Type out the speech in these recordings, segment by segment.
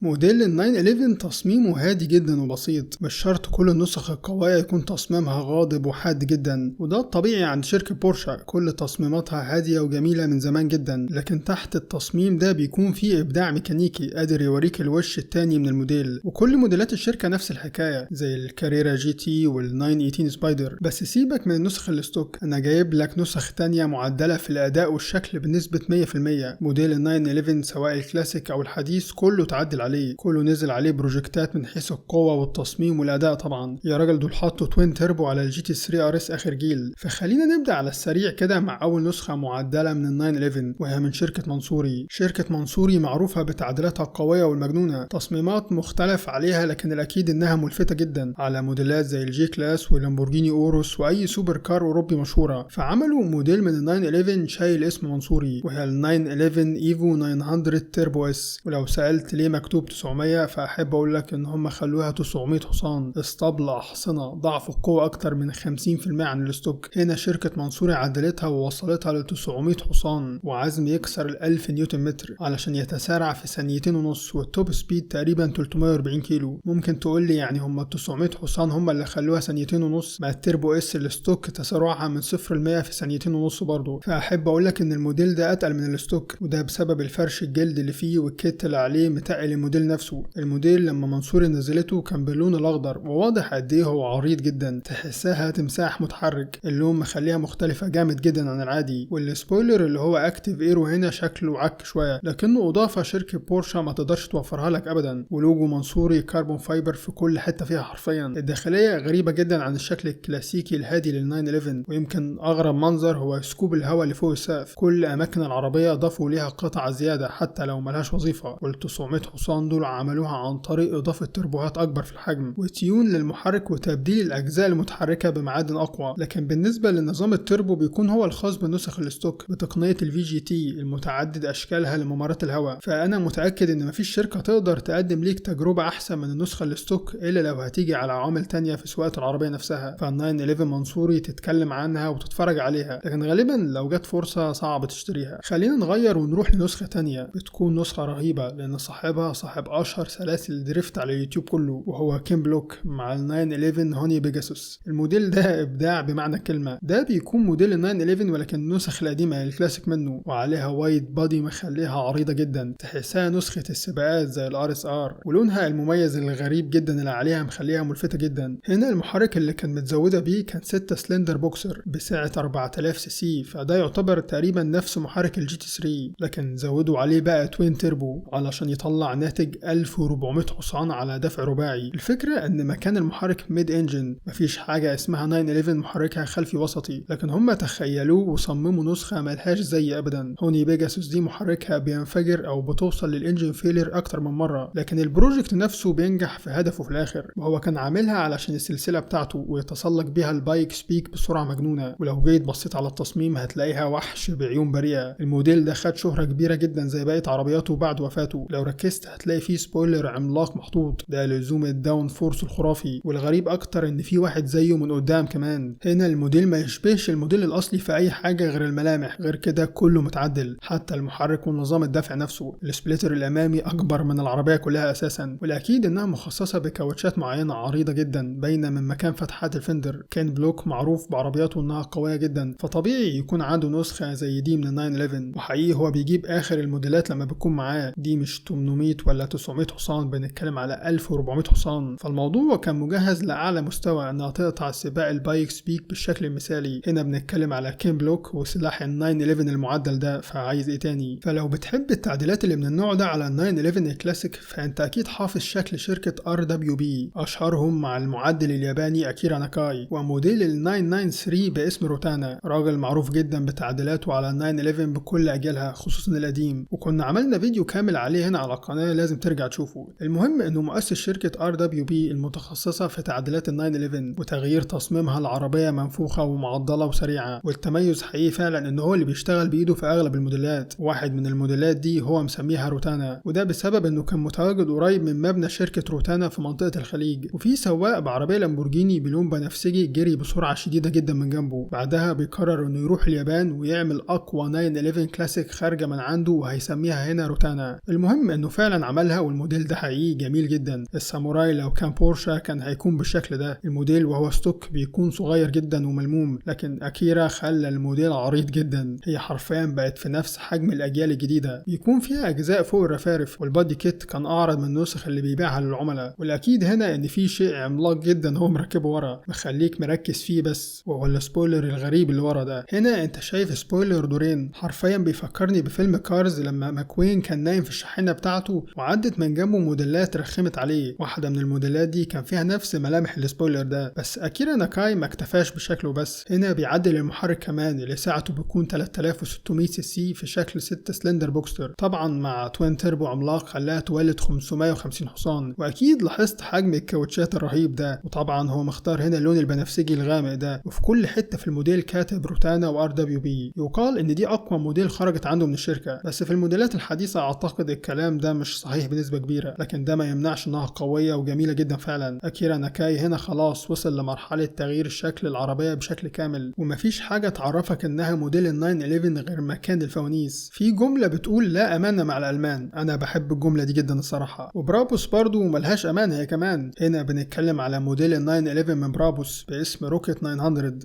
موديل ال 911 تصميمه هادي جدا وبسيط، مش شرط كل النسخ القوية يكون تصميمها غاضب وحاد جدا، وده الطبيعي عند شركة بورشا. كل تصميماتها هادية وجميلة من زمان جدا، لكن تحت التصميم ده بيكون فيه إبداع ميكانيكي قادر يوريك الوش التاني من الموديل. وكل موديلات الشركة نفس الحكاية زي الكاريرا جي تي وال 918 سبايدر. بس سيبك من النسخ الستوك، أنا جايب لك نسخ تانية معدلة في الأداء والشكل بنسبة 100%. موديل ال 911 سواء الكلاسيك أو الحديث كله تعدل عليه، كله نزل عليه بروجكتات من حيث القوة والتصميم والأداء. طبعا يا راجل دول حطوا توين تيربو على الجي تي 3 ار اس آخر جيل. فخلينا نبدأ على السريع كده مع أول نسخة معدلة من ال 911 وهي من شركة منصوري. شركة منصوري معروفة بتعديلاتها القوية والمجنونة، تصميمات مختلف عليها لكن الأكيد إنها ملفتة جدا على موديلات زي الجي كلاس واللامبورجيني أوروس وأي سوبر كار أوروبي مشهورة. فعملوا موديل من ال 911 شايل اسم منصوري وهي ال 911 ايفو 900 تيربو اس. ولو سألت ليه مكتوب 900 فأحب أقول لك إن هم خلوها 900 حصان، اسطبل أحصنة ضعف القوة أكتر من 50% عن الستوك. هنا شركة منصوري عدلتها ووصلتها ل 900 حصان وعزم يكسر ال 1000 نيوتن متر علشان يتسارع في ثانيتين ونص، والتوب سبيد تقريبا 340 كيلو. ممكن تقول لي يعني هم 900 حصان هم اللي خلوها ثانيتين ونص؟ مع التيربو اس الستوك تسارعها من 0 ل 100 في ثانيتين ونص برضه. فأحب أقول لك إن الموديل ده أتقل من الستوك، وده بسبب الفرش الجلد اللي فيه والكيت اللي عليه متقل الموديل نفسه. الموديل لما منصوري نزلته كان باللون الاخضر، وواضح قد ايه هو عريض جدا، تحسها تمساح متحرك. اللون مخليها مختلفه جامد جدا عن العادي. والسبويلر اللي هو اكتيف ايرو هنا شكله عك شويه، لكنه اضافه شركه بورشا ما تقدرش توفرها لك ابدا. ولوجو منصوري كربون فايبر في كل حته فيها حرفيا. الداخليه غريبه جدا عن الشكل الكلاسيكي الهادي لل 911، ويمكن اغرب منظر هو سكوب الهواء اللي فوق السقف. كل اماكن العربيه ضافوا ليها قطع زياده حتى لو ملهاش وظيفه. وال 900 حصان دول عملوها عن طريق إضافة تربوهات أكبر في الحجم وتيون للمحرك وتبديل الأجزاء المتحركة بمعادن أقوى. لكن بالنسبة لنظام التربو بيكون هو الخاص بنسخ الستوك بتقنية الفي جي تي المتعدد أشكالها لممارة الهواء. فأنا متأكد إن مفيش شركة تقدر تقدم ليك تجربة أحسن من النسخة الستوك إلا لو هتيجي على عوامل تانية في سواقة العربية نفسها. فال 911 منصوري تتكلم عنها وتتفرج عليها، لكن غالبا لو جت فرصة صعب تشتريها. خلينا نغير ونروح لنسخة تانية بتكون نسخة رهيبة لأن صاحبها صاحب أشهر سلاسل الدريفت على اليوتيوب كله، وهو كين بلوك مع ال 911 هوني بيجاسوس. الموديل ده إبداع بمعنى الكلمة. ده بيكون موديل ال 911 ولكن النسخ القديمة الكلاسيك منه، وعليها وايد بادي مخليها عريضة جدا، تحسها نسخة السباقات زي الار اس ار. ولونها المميز الغريب جدا اللي عليها مخليها ملفتة جدا. هنا المحرك اللي كان متزودة بيه كان 6 سلندر بوكسر بسعة 4000 سي سي، فده يعتبر تقريبا نفس محرك الجي تي 3، لكن زودوا عليه بقى توين تيربو علشان يطلع ناتج 1400 حصان على دفع رباعي. الفكرة ان مكان المحرك ميد انجن مفيش حاجة اسمها 911 محركها خلفي وسطي، لكن هم تخيلوه وصمموا نسخة ملهاش زي ابدا. هوني بيجاسوس دي محركها بينفجر او بتوصل للانجن فيلر اكتر من مرة، لكن البروجكت نفسه بينجح في هدفه في الاخر، وهو كان عاملها علشان السلسلة بتاعته ويتسلق بيها البايك سبيك بسرعة مجنونة. ولو جيت بصيت على التصميم هتلاقيها وحش بعيون بريئة. الموديل ده خد شهرة كبيرة جدا زي بقية عربياته بعد وفاته. لو ركزت هتلاقي فيه سبويلر عملاق محطوط، ده لزوم الداون فورس الخرافي. والغريب اكتر ان في واحد زيه من قدام كمان. هنا الموديل ما يشبهش الموديل الاصلي في اي حاجة غير الملامح، غير كده كله متعدل، حتى المحرك ونظام الدفع نفسه. السبليتر الامامي اكبر من العربية كلها اساسا، والاكيد انها مخصصة بكاوتشات معينة عريضة جدا باينة من مكان فتحات الفندر. كين بلوك معروف بعربياته انها قوية جدا، فطبيعي يكون عنده نسخة زي دي من ال 911. وحقيقي هو بيجيب اخر الموديلات لما بتكون معاه. دي مش 800 ولا 900 حصان، بنتكلم على 1400 حصان. فالموضوع كان مجهز لأعلى مستوى انها تقطع سباق البايك سبيك بالشكل المثالي. هنا بنتكلم على كين بلوك وسلاح ال 911 المعدل ده، فعايز ايه تاني؟ فلو بتحب التعديلات اللي من النوع ده على ال 911 الكلاسيك فانت اكيد حافظ شكل شركة RWB، اشهرهم مع المعدل الياباني اكيرا ناكاي، وموديل ال 993 باسم روتانا، راجل معروف جدا بتعديلاته على ال 911 بكل اجيالها خصوصا القديم، وكنا عملنا فيديو كامل عليه هنا على القناة لازم ترجع تشوفه. المهم انه مؤسس شركة RWB المتخصصة في تعديلات ال 911 وتغيير تصميمها العربية منفوخة ومعضلة وسريعة. والتميز حقيقي فعلا انه هو اللي بيشتغل بايده في اغلب الموديلات. واحد من الموديلات دي هو مسميها روتانا، وده بسبب انه كان متواجد قريب من مبنى شركة روتانا في منطقة الخليج، وفي سواق بعربية لامبورجيني بلون بنفسجي جري بسرعة شديدة جدا من جنبه. بعدها بيقرر انه يروح اليابان ويعمل اقوى 911 كلاسيك خارجة من عنده وهيسميها هنا روتانا. المهم انه فعلا عملها، والموديل ده حقيقي جميل جدا. الساموراي لو كان بورشا كان هيكون بالشكل ده الموديل، وهو ستوك بيكون صغير جدا وملموم، لكن اكيرا خلى الموديل عريض جدا. هي حرفيا بقت في نفس حجم الاجيال الجديده، بيكون فيها اجزاء فوق الرفارف، والبادي كيت كان اعرض من النسخ اللي بيبيعها للعملاء. والاكيد هنا ان في شيء عملاق جدا هو مركبه ورا مخليك مركز فيه بس، وهو السبويلر الغريب اللي ورا ده. هنا انت شايف سبويلر دورين، حرفيا بيفكرني بفيلم كارز لما ماكوين كان نايم في الشاحنه بتاعته وعدت من جنبه موديلات رخمت عليه. واحده من الموديلات دي كان فيها نفس ملامح السبويلر ده، بس اكيرا ناكاي ما اكتفاش بشكله بس، هنا بيعدل المحرك كمان اللي سعته بيكون 3600 سي سي في شكل 6 سلندر بوكستر، طبعا مع توين تيربو عملاق خلاها تولد 550 حصان. واكيد لاحظت حجم الكاوتشات الرهيب ده، وطبعا هو مختار هنا اللون البنفسجي الغامق ده، وفي كل حته في الموديل كاتب روتانا وار دبليو بي. يقال ان دي اقوى موديل خرجت عنده من الشركه، بس في الموديلات الحديثه اعتقد الكلام ده مش صحيح بنسبه كبيره، لكن ده ما يمنعش انها قويه وجميله جدا فعلا. اكيرا ناكاي هنا خلاص وصل لمرحله تغيير الشكل العربيه بشكل كامل، ومفيش حاجه تعرفك انها موديل ال 911 غير مكان الفوانيس. في جمله بتقول لا امانه مع الالمان، انا بحب الجمله دي جدا الصراحه. وبرابوس برضو ملهاش امان هي كمان. هنا بنتكلم على موديل ال 911 من برابوس باسم روكيت 900،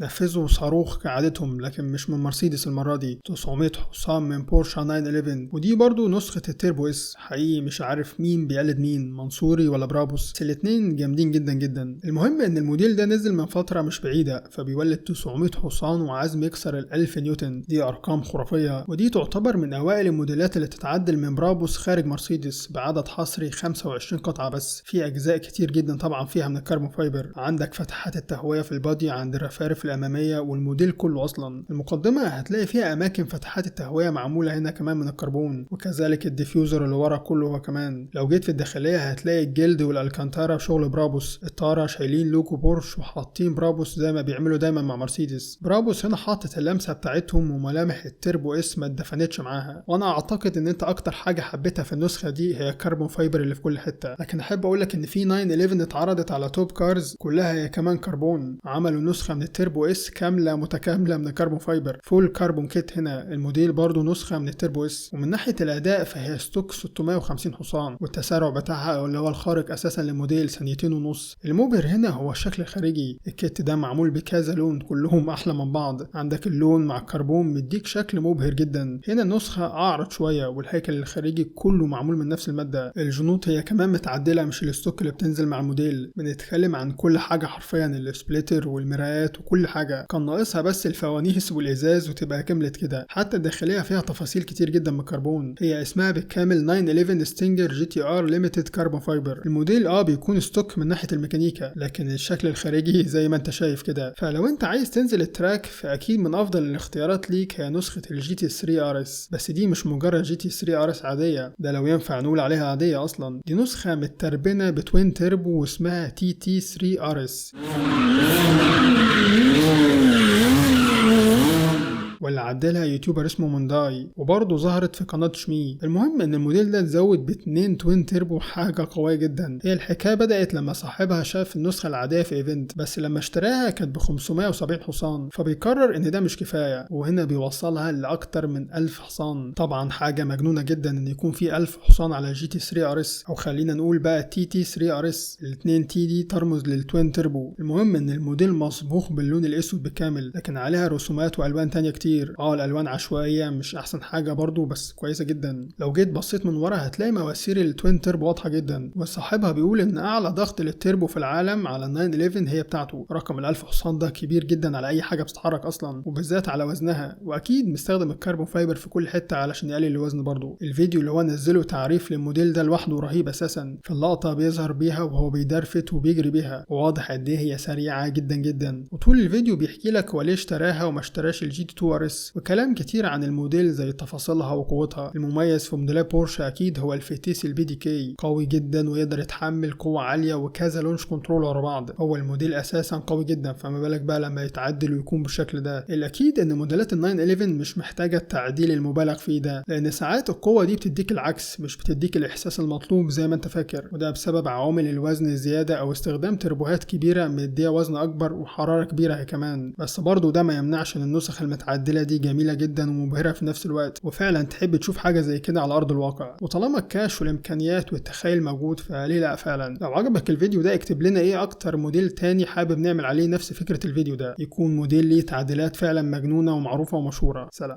نفذوا صاروخ كعادتهم لكن مش من مرسيدس المره دي، 900 حصان من بورشا 911، ودي برضو نسخه التيربو اس. حقيقي مش عارف مين بيقلد مين، منصوري ولا برابوس، بس الاتنين جامدين جدا جدا. المهم ان الموديل ده نزل من فتره مش بعيده، فبيولد 900 حصان وعزم يكسر ال 1000 نيوتن، دي ارقام خرافيه، ودي تعتبر من اوائل الموديلات اللي تتعدل من برابوس خارج مرسيدس بعدد حصري 25 قطعه بس. في اجزاء كتير جدا طبعا فيها من الكربون فايبر، عندك فتحات التهويه في البادي عند الرفارف الاماميه، والموديل كله اصلا المقدمه هتلاقي فيها اماكن فتحات التهويه معموله هنا كمان من الكربون، وكذلك الديفيوزر اللي ورا كله هو كمان. لو جيت في الداخليه هتلاقي الجلد والالكانتارا بشغل برابوس، الطاره شايلين لوجو بورش وحاطين برابوس زي ما بيعملوا دايما مع مرسيدس. برابوس هنا حاطط اللمسه بتاعتهم، وملامح التربو اس ما اتدفنتش معاها، وانا اعتقد ان انت اكتر حاجه حبيتها في النسخه دي هي الكربون فايبر اللي في كل حته. لكن احب اقول لك ان في 911 اتعرضت على توب كارز كلها هي كمان كربون، عملوا نسخه من التربو اس كامله متكامله من الكربون فايبر، فول كربون كيت. هنا الموديل برضو نسخه من التربو اس. ومن ناحيه الاداء فهي ستوك 650 حصان، والتسارع بتاعها اللي هو الخارق اساسا للموديل 2.5 ثانية. المبهر هنا هو الشكل الخارجي، الكيت ده معمول بكذا لون كلهم احلى من بعض، عندك اللون مع الكربون مديك شكل مبهر جدا. هنا النسخه اعرض شويه، والهيكل الخارجي كله معمول من نفس الماده. الجنوط هي كمان متعدله مش الستوك اللي بتنزل مع الموديل، بنتكلم عن كل حاجه حرفيا، السبليتر والمرايات وكل حاجه، كان ناقصها بس الفوانيس والازاز وتبقى كملت كده. حتى الداخليه فيها تفاصيل كتير جدا من الكربون، هي اسمها بالكامل 911 ستينجر جي تي ار ليميتد كربون فايبر. الموديل بيكون ستوك من ناحيه الميكانيكا، لكن الشكل الخارجي زي ما انت شايف كده. فلو انت عايز تنزل التراك فاكيد من افضل الاختيارات ليك هي نسخه الجي تي 3 ار اس، بس دي مش مجرد جي تي 3 ار اس عاديه، ده لو ينفع نقول عليها عاديه اصلا، دي نسخه متربنه بتوين تيربو واسمها تي تي 3 ار اس، واللي عدلها يوتيوبر اسمه مونداي، وبرضه ظهرت في قناة شمي. المهم ان الموديل ده اتزود باتنين توين تيربو، حاجة قوية جدا. هي الحكاية بدأت لما صاحبها شاف النسخة العادية في ايفنت، بس لما اشتراها كانت ب 570 حصان، فبيقرر ان ده مش كفاية، وهنا بيوصلها لأكتر من 1000 حصان. طبعا حاجة مجنونة جدا ان يكون في 1000 حصان على جي تي 3 ار اس، او خلينا نقول بقى تي تي 3 ار اس، الاتنين تي دي ترمز للتوين تيربو. المهم ان الموديل مصبوغ باللون الاسود بالكامل، لكن عليها رسومات والوان تانية كتير. الالوان عشوائيه مش احسن حاجه برضو، بس كويسه جدا. لو جيت بصيت من ورا هتلاقي مواسير التوين تيربو واضحه جدا، وصاحبها بيقول ان اعلى ضغط للتيربو في العالم على 911 هي بتاعته. رقم ال1000 حصان ده كبير جدا على اي حاجه بتتحرك اصلا، وبالذات على وزنها، واكيد مستخدم الكربون فايبر في كل حته علشان يقلل الوزن برضو. الفيديو اللي هو نزله تعريف للموديل ده لوحده رهيب اساسا، في اللقطه بيظهر بيها وهو بيدرفت وبيجري بيها، وواضح قد ايه هي سريعه جدا جدا. وطول الفيديو بيحكي لك هو ليه اشتراها وما اشتراش الجي تي 2 ار اس، وكلام كتير عن الموديل زي تفاصيلها وقوتها. المميز في موديلات بورشه اكيد هو الفتيس البي دي كي، قوي جدا ويقدر يتحمل قوه عاليه وكذا لونش كنترول ورا بعض. هو الموديل اساسا قوي جدا، فما بالك بقى لما يتعدل ويكون بالشكل ده. الاكيد ان موديلات ال 911 مش محتاجه التعديل المبالغ فيه ده، لان ساعات القوه دي بتديك العكس، مش بتديك الاحساس المطلوب زي ما انت فاكر، وده بسبب عوامل الوزن الزياده او استخدام تربوهات كبيره مديه وزن اكبر وحراره كبيره هي كمان. بس برضه ده ما يمنعش ان النسخ المتعدله المتعدلة دي جميلة جدا ومبهرة في نفس الوقت، وفعلا تحب تشوف حاجة زي كده على أرض الواقع. وطالما الكاش والإمكانيات والتخيل موجود فليه لأ فعلا. لو عجبك الفيديو ده اكتب لنا إيه أكتر موديل تاني حابب نعمل عليه نفس فكرة الفيديو ده، يكون موديل ليه تعديلات فعلا مجنونة ومعروفة ومشهورة. سلام.